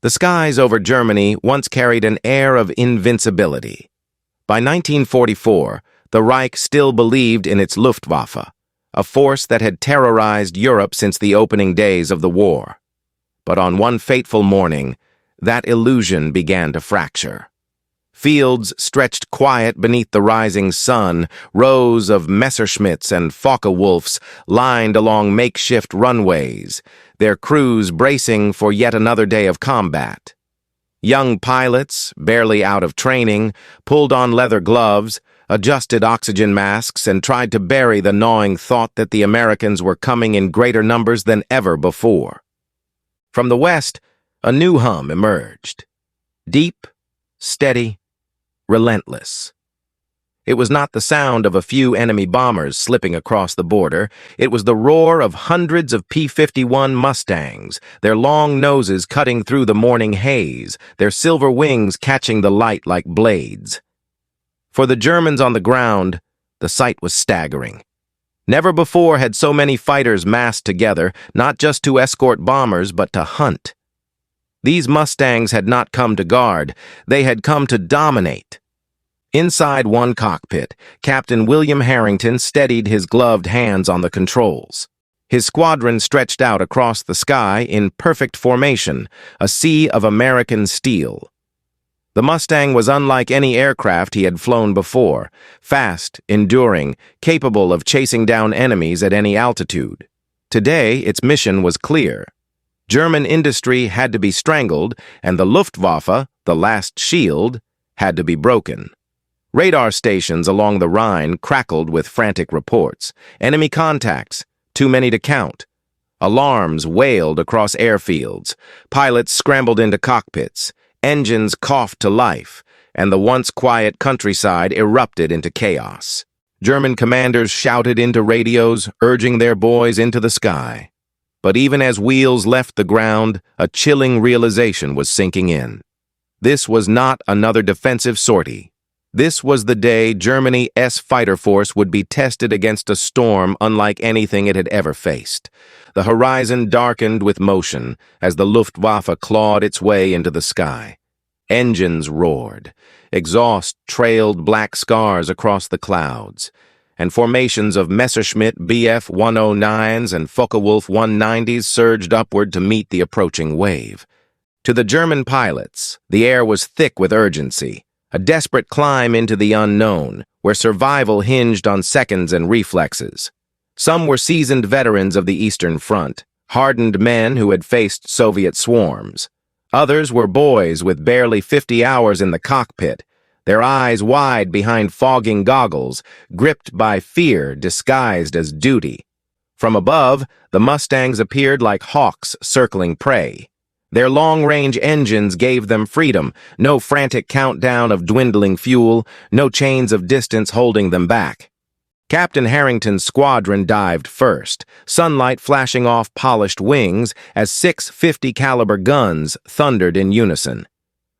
The skies over Germany once carried an air of invincibility. By 1944, the Reich still believed in its Luftwaffe, a force that had terrorized Europe since the opening days of the war. But on one fateful morning, that illusion began to fracture. Fields stretched quiet beneath the rising sun, rows of Messerschmitts and Focke-Wulfs lined along makeshift runways, their crews bracing for yet another day of combat. Young pilots, barely out of training, pulled on leather gloves, adjusted oxygen masks, and tried to bury the gnawing thought that the Americans were coming in greater numbers than ever before. From the west, a new hum emerged. Deep, steady, relentless. It was not the sound of a few enemy bombers slipping across the border. It was the roar of hundreds of P-51 Mustangs, their long noses cutting through the morning haze, their silver wings catching the light like blades. For the Germans on the ground, the sight was staggering. Never before had so many fighters massed together, not just to escort bombers, but to hunt. These Mustangs had not come to guard, they had come to dominate. Inside one cockpit, Captain William Harrington steadied his gloved hands on the controls. His squadron stretched out across the sky in perfect formation, a sea of American steel. The Mustang was unlike any aircraft he had flown before, fast, enduring, capable of chasing down enemies at any altitude. Today, its mission was clear. German industry had to be strangled, and the Luftwaffe, the last shield, had to be broken. Radar stations along the Rhine crackled with frantic reports. Enemy contacts, too many to count. Alarms wailed across airfields. Pilots scrambled into cockpits. Engines coughed to life, and the once quiet countryside erupted into chaos. German commanders shouted into radios, urging their boys into the sky. But even as wheels left the ground, a chilling realization was sinking in. This was not another defensive sortie. This was the day Germany's fighter force would be tested against a storm unlike anything it had ever faced. The horizon darkened with motion as the Luftwaffe clawed its way into the sky. Engines roared. Exhaust trailed black scars across the clouds, and formations of Messerschmitt Bf-109s and Focke-Wulf 190s surged upward to meet the approaching wave. To the German pilots, the air was thick with urgency. A desperate climb into the unknown, where survival hinged on seconds and reflexes. Some were seasoned veterans of the Eastern Front, hardened men who had faced Soviet swarms. Others were boys with barely 50 hours in the cockpit, their eyes wide behind fogging goggles, gripped by fear disguised as duty. From above, the Mustangs appeared like hawks circling prey. Their long-range engines gave them freedom, no frantic countdown of dwindling fuel, no chains of distance holding them back. Captain Harrington's squadron dived first, sunlight flashing off polished wings as 6 50-caliber guns thundered in unison.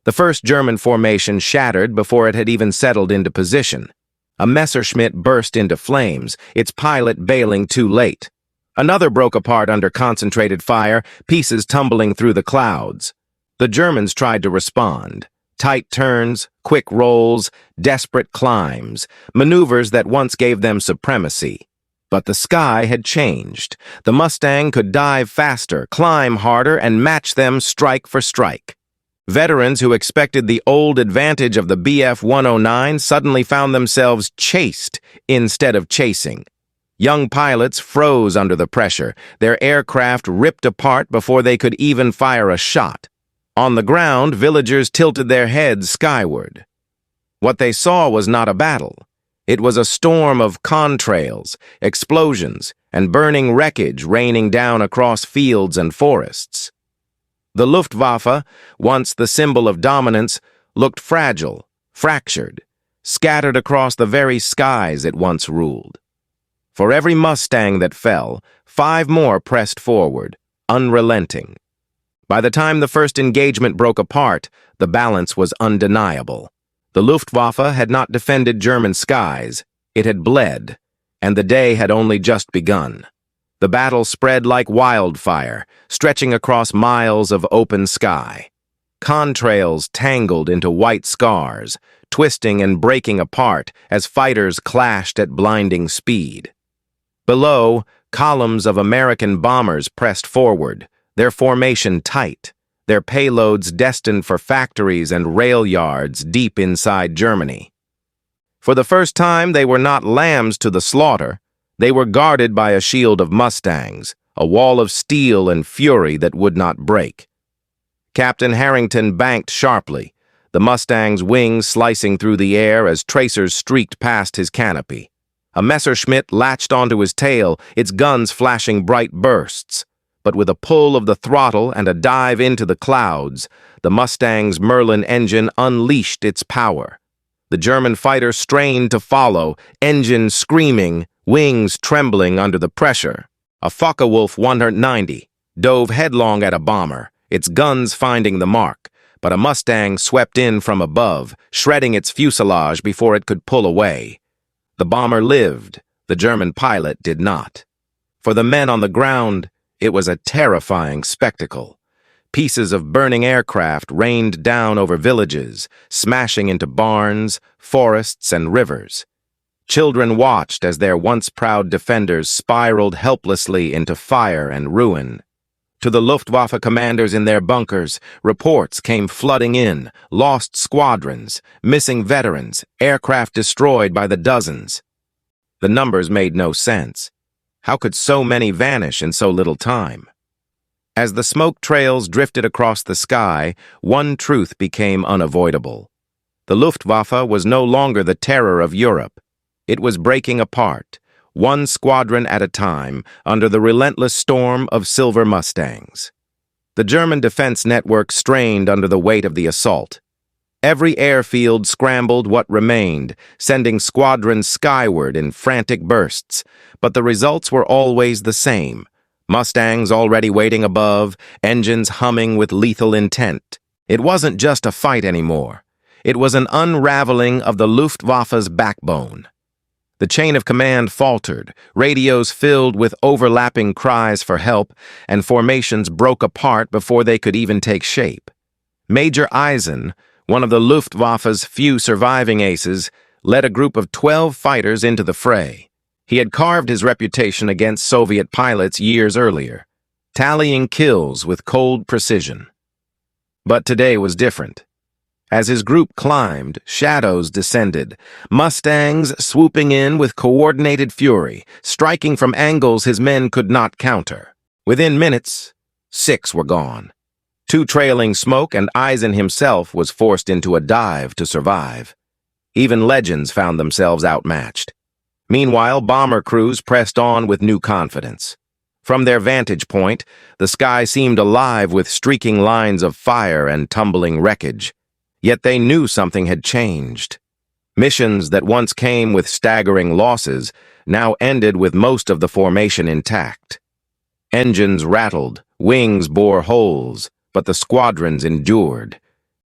The first German formation shattered before it had even settled into position. A Messerschmitt burst into flames, its pilot bailing too late. Another broke apart under concentrated fire, pieces tumbling through the clouds. The Germans tried to respond. Tight turns, quick rolls, desperate climbs, maneuvers that once gave them supremacy. But the sky had changed. The Mustang could dive faster, climb harder, and match them strike for strike. Veterans who expected the old advantage of the Bf-109 suddenly found themselves chased instead of chasing. Young pilots froze under the pressure, their aircraft ripped apart before they could even fire a shot. On the ground, villagers tilted their heads skyward. What they saw was not a battle. It was a storm of contrails, explosions, and burning wreckage raining down across fields and forests. The Luftwaffe, once the symbol of dominance, looked fragile, fractured, scattered across the very skies it once ruled. For every Mustang that fell, 5 more pressed forward, unrelenting. By the time the first engagement broke apart, the balance was undeniable. The Luftwaffe had not defended German skies, it had bled, and the day had only just begun. The battle spread like wildfire, stretching across miles of open sky. Contrails tangled into white scars, twisting and breaking apart as fighters clashed at blinding speed. Below, columns of American bombers pressed forward, their formation tight, their payloads destined for factories and rail yards deep inside Germany. For the first time, they were not lambs to the slaughter. They were guarded by a shield of Mustangs, a wall of steel and fury that would not break. Captain Harrington banked sharply, the Mustang's wings slicing through the air as tracers streaked past his canopy. A Messerschmitt latched onto his tail, its guns flashing bright bursts. But with a pull of the throttle and a dive into the clouds, the Mustang's Merlin engine unleashed its power. The German fighter strained to follow, engine screaming, wings trembling under the pressure. A Focke-Wulf 190 dove headlong at a bomber, its guns finding the mark, but a Mustang swept in from above, shredding its fuselage before it could pull away. The bomber lived, the German pilot did not. For the men on the ground, it was a terrifying spectacle. Pieces of burning aircraft rained down over villages, smashing into barns, forests, and rivers. Children watched as their once proud defenders spiraled helplessly into fire and ruin. To the Luftwaffe commanders in their bunkers, reports came flooding in, lost squadrons, missing veterans, aircraft destroyed by the dozens. The numbers made no sense. How could so many vanish in so little time? As the smoke trails drifted across the sky, one truth became unavoidable. The Luftwaffe was no longer the terror of Europe. It was breaking apart, one squadron at a time, under the relentless storm of silver Mustangs. The German defense network strained under the weight of the assault. Every airfield scrambled what remained, sending squadrons skyward in frantic bursts, but the results were always the same. Mustangs already waiting above, engines humming with lethal intent. It wasn't just a fight anymore. It was an unraveling of the Luftwaffe's backbone. The chain of command faltered, radios filled with overlapping cries for help, and formations broke apart before they could even take shape. Major Eisen, one of the Luftwaffe's few surviving aces, led a group of 12 fighters into the fray. He had carved his reputation against Soviet pilots years earlier, tallying kills with cold precision. But today was different. As his group climbed, shadows descended, Mustangs swooping in with coordinated fury, striking from angles his men could not counter. Within minutes, 6 were gone. 2 trailing smoke, and Eisen himself was forced into a dive to survive. Even legends found themselves outmatched. Meanwhile, bomber crews pressed on with new confidence. From their vantage point, the sky seemed alive with streaking lines of fire and tumbling wreckage. Yet they knew something had changed. Missions that once came with staggering losses now ended with most of the formation intact. Engines rattled, wings bore holes, but the squadrons endured.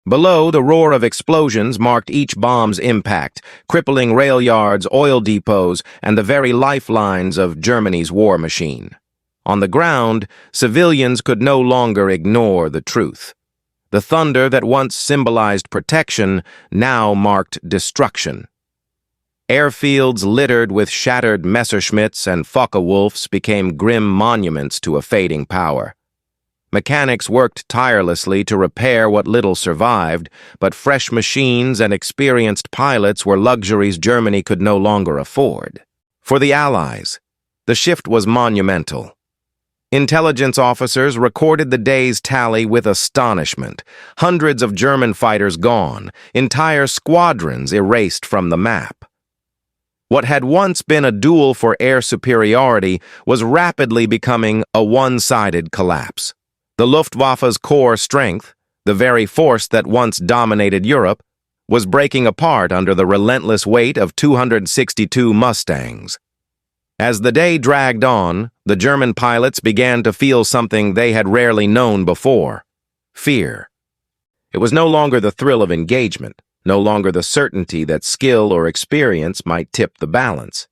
Below, the roar of explosions marked each bomb's impact, crippling rail yards, oil depots, and the very lifelines of Germany's war machine. On the ground, civilians could no longer ignore the truth. The thunder that once symbolized protection now marked destruction. Airfields littered with shattered Messerschmitts and Focke-Wulfs became grim monuments to a fading power. Mechanics worked tirelessly to repair what little survived, but fresh machines and experienced pilots were luxuries Germany could no longer afford. For the Allies, the shift was monumental. Intelligence officers recorded the day's tally with astonishment. Hundreds of German fighters gone, entire squadrons erased from the map. What had once been a duel for air superiority was rapidly becoming a one-sided collapse. The Luftwaffe's core strength, the very force that once dominated Europe, was breaking apart under the relentless weight of 262 Mustangs. As the day dragged on, the German pilots began to feel something they had rarely known before: fear. It was no longer the thrill of engagement, no longer the certainty that skill or experience might tip the balance.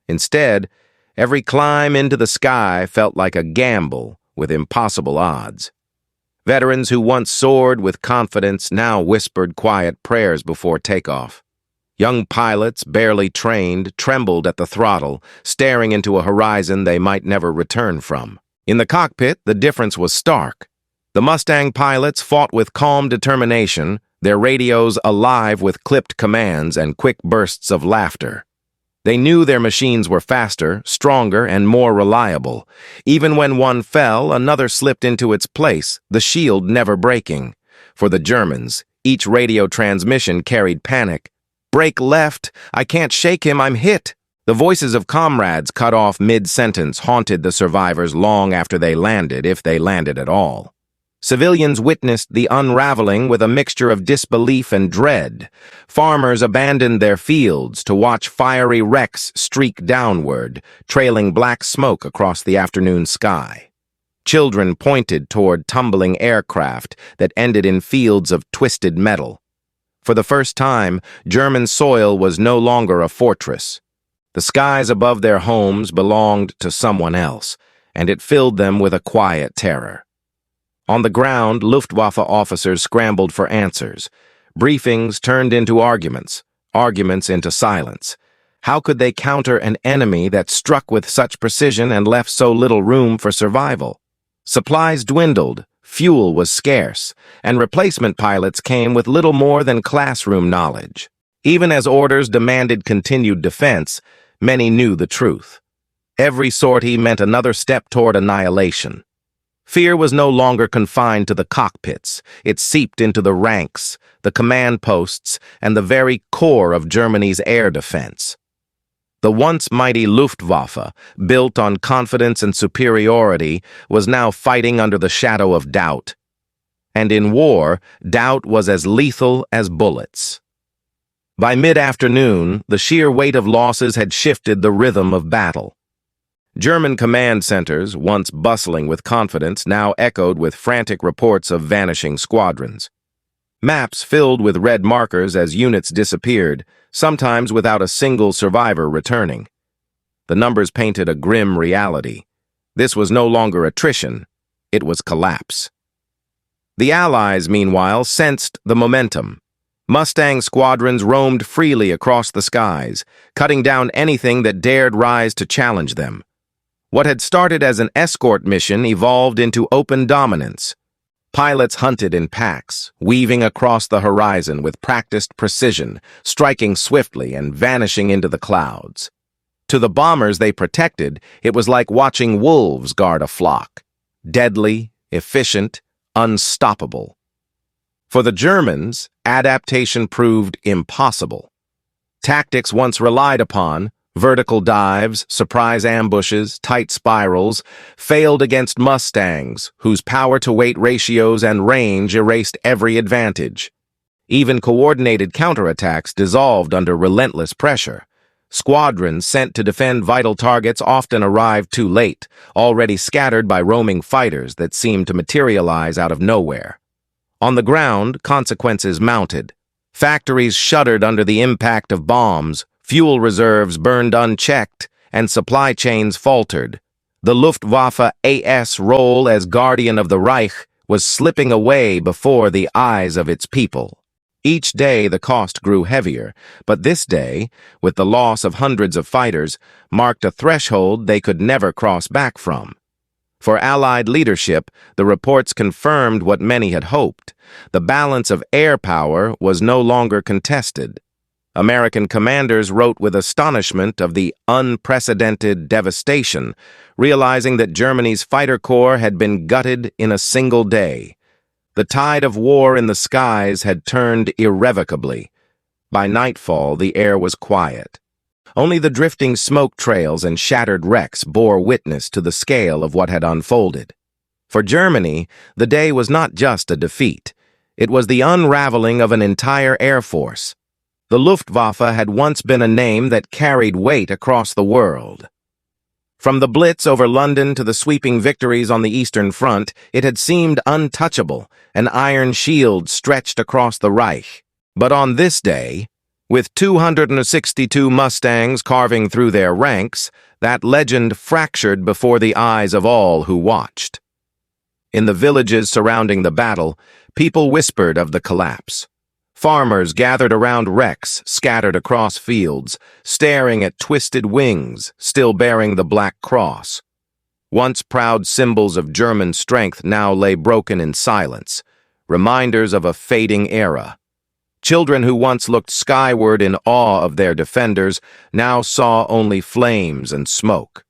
Instead, every climb into the sky felt like a gamble with impossible odds. Veterans who once soared with confidence now whispered quiet prayers before takeoff. Young pilots, barely trained, trembled at the throttle, staring into a horizon they might never return from. In the cockpit, the difference was stark. The Mustang pilots fought with calm determination, their radios alive with clipped commands and quick bursts of laughter. They knew their machines were faster, stronger, and more reliable. Even when one fell, another slipped into its place, the shield never breaking. For the Germans, each radio transmission carried panic. "Brake left! I can't shake him, I'm hit!" The voices of comrades cut off mid-sentence haunted the survivors long after they landed, if they landed at all. Civilians witnessed the unraveling with a mixture of disbelief and dread. Farmers abandoned their fields to watch fiery wrecks streak downward, trailing black smoke across the afternoon sky. Children pointed toward tumbling aircraft that ended in fields of twisted metal. For the first time, German soil was no longer a fortress. The skies above their homes belonged to someone else, and it filled them with a quiet terror. On the ground, Luftwaffe officers scrambled for answers. Briefings turned into arguments, arguments into silence. How could they counter an enemy that struck with such precision and left so little room for survival? Supplies dwindled, fuel was scarce, and replacement pilots came with little more than classroom knowledge. Even as orders demanded continued defense, many knew the truth. Every sortie meant another step toward annihilation. Fear was no longer confined to the cockpits. It seeped into the ranks, the command posts, and the very core of Germany's air defense. The once mighty Luftwaffe, built on confidence and superiority, was now fighting under the shadow of doubt. And in war, doubt was as lethal as bullets. By mid-afternoon, the sheer weight of losses had shifted the rhythm of battle. German command centers, once bustling with confidence, now echoed with frantic reports of vanishing squadrons. Maps filled with red markers as units disappeared, sometimes without a single survivor returning. The numbers painted a grim reality. This was no longer attrition, it was collapse. The Allies, meanwhile, sensed the momentum. Mustang squadrons roamed freely across the skies, cutting down anything that dared rise to challenge them. What had started as an escort mission evolved into open dominance. Pilots hunted in packs, weaving across the horizon with practiced precision, striking swiftly and vanishing into the clouds. To the bombers they protected, it was like watching wolves guard a flock. Deadly, efficient, unstoppable. For the Germans, adaptation proved impossible. Tactics once relied upon, vertical dives, surprise ambushes, tight spirals, failed against Mustangs, whose power-to-weight ratios and range erased every advantage. Even coordinated counterattacks dissolved under relentless pressure. Squadrons sent to defend vital targets often arrived too late, already scattered by roaming fighters that seemed to materialize out of nowhere. On the ground, consequences mounted. Factories shuddered under the impact of bombs, fuel reserves burned unchecked, and supply chains faltered. The Luftwaffe AS role as guardian of the Reich was slipping away before the eyes of its people. Each day the cost grew heavier, but this day, with the loss of hundreds of fighters, marked a threshold they could never cross back from. For Allied leadership, the reports confirmed what many had hoped. The balance of air power was no longer contested. American commanders wrote with astonishment of the unprecedented devastation, realizing that Germany's fighter corps had been gutted in a single day. The tide of war in the skies had turned irrevocably. By nightfall, the air was quiet. Only the drifting smoke trails and shattered wrecks bore witness to the scale of what had unfolded. For Germany, the day was not just a defeat. It was the unraveling of an entire air force. The Luftwaffe had once been a name that carried weight across the world. From the Blitz over London to the sweeping victories on the Eastern Front, it had seemed untouchable, an iron shield stretched across the Reich. But on this day, with 262 Mustangs carving through their ranks, that legend fractured before the eyes of all who watched. In the villages surrounding the battle, people whispered of the collapse. Farmers gathered around wrecks scattered across fields, staring at twisted wings still bearing the Black Cross. Once proud symbols of German strength now lay broken in silence, reminders of a fading era. Children who once looked skyward in awe of their defenders now saw only flames and smoke.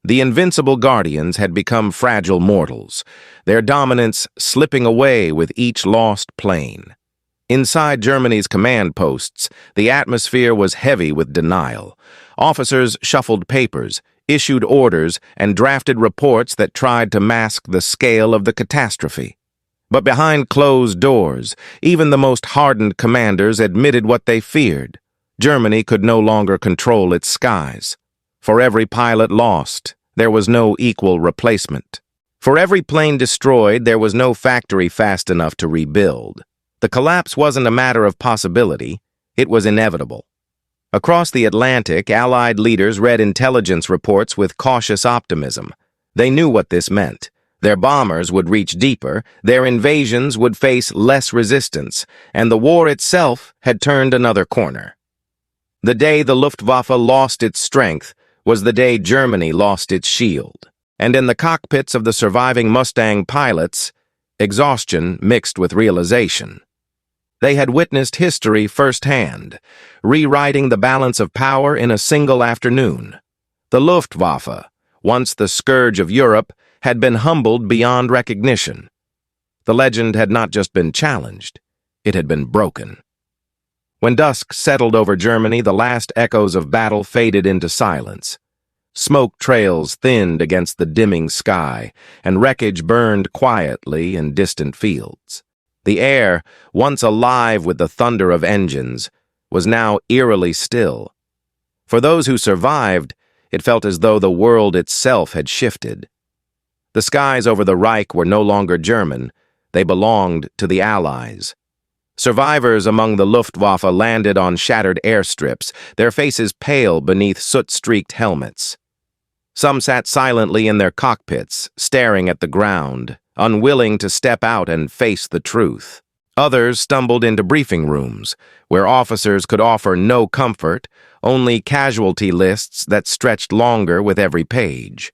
The invincible guardians had become fragile mortals, their dominance slipping away with each lost plane. Inside Germany's command posts, the atmosphere was heavy with denial. Officers shuffled papers, issued orders, and drafted reports that tried to mask the scale of the catastrophe. But behind closed doors, even the most hardened commanders admitted what they feared. Germany could no longer control its skies. For every pilot lost, there was no equal replacement. For every plane destroyed, there was no factory fast enough to rebuild. The collapse wasn't a matter of possibility, it was inevitable. Across the Atlantic, Allied leaders read intelligence reports with cautious optimism. They knew what this meant. Their bombers would reach deeper, their invasions would face less resistance, and the war itself had turned another corner. The day the Luftwaffe lost its strength was the day Germany lost its shield. And in the cockpits of the surviving Mustang pilots, exhaustion mixed with realization. They had witnessed history firsthand, rewriting the balance of power in a single afternoon. The Luftwaffe, once the scourge of Europe, had been humbled beyond recognition. The legend had not just been challenged, it had been broken. When dusk settled over Germany, the last echoes of battle faded into silence. Smoke trails thinned against the dimming sky, and wreckage burned quietly in distant fields. The air, once alive with the thunder of engines, was now eerily still. For those who survived, it felt as though the world itself had shifted. The skies over the Reich were no longer German, they belonged to the Allies. Survivors among the Luftwaffe landed on shattered airstrips, their faces pale beneath soot-streaked helmets. Some sat silently in their cockpits, staring at the ground, unwilling to step out and face the truth. Others stumbled into briefing rooms, where officers could offer no comfort, only casualty lists that stretched longer with every page.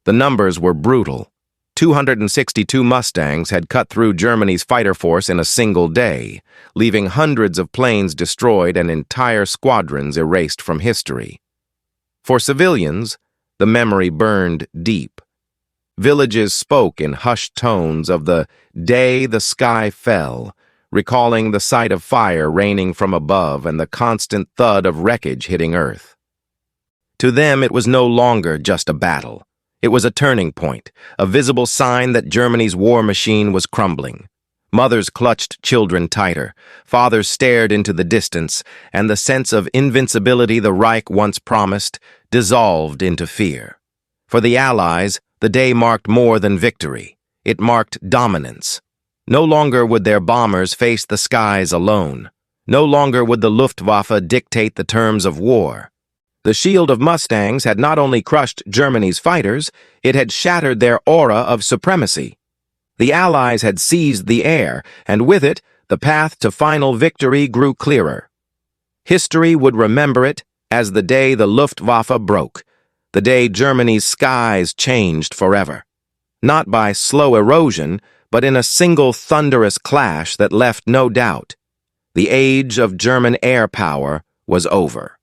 The numbers were brutal. 262 Mustangs had cut through Germany's fighter force in a single day, leaving hundreds of planes destroyed and entire squadrons erased from history. For civilians, the memory burned deep. Villages spoke in hushed tones of the day the sky fell, recalling the sight of fire raining from above and the constant thud of wreckage hitting Earth. To them, it was no longer just a battle. It was a turning point, a visible sign that Germany's war machine was crumbling. Mothers clutched children tighter, fathers stared into the distance, and the sense of invincibility the Reich once promised dissolved into fear. For the Allies, the day marked more than victory. It marked dominance. No longer would their bombers face the skies alone. No longer would the Luftwaffe dictate the terms of war. The shield of Mustangs had not only crushed Germany's fighters, it had shattered their aura of supremacy. The Allies had seized the air, and with it, the path to final victory grew clearer. History would remember it as the day the Luftwaffe broke, the day Germany's skies changed forever. Not by slow erosion, but in a single thunderous clash that left no doubt. The age of German air power was over.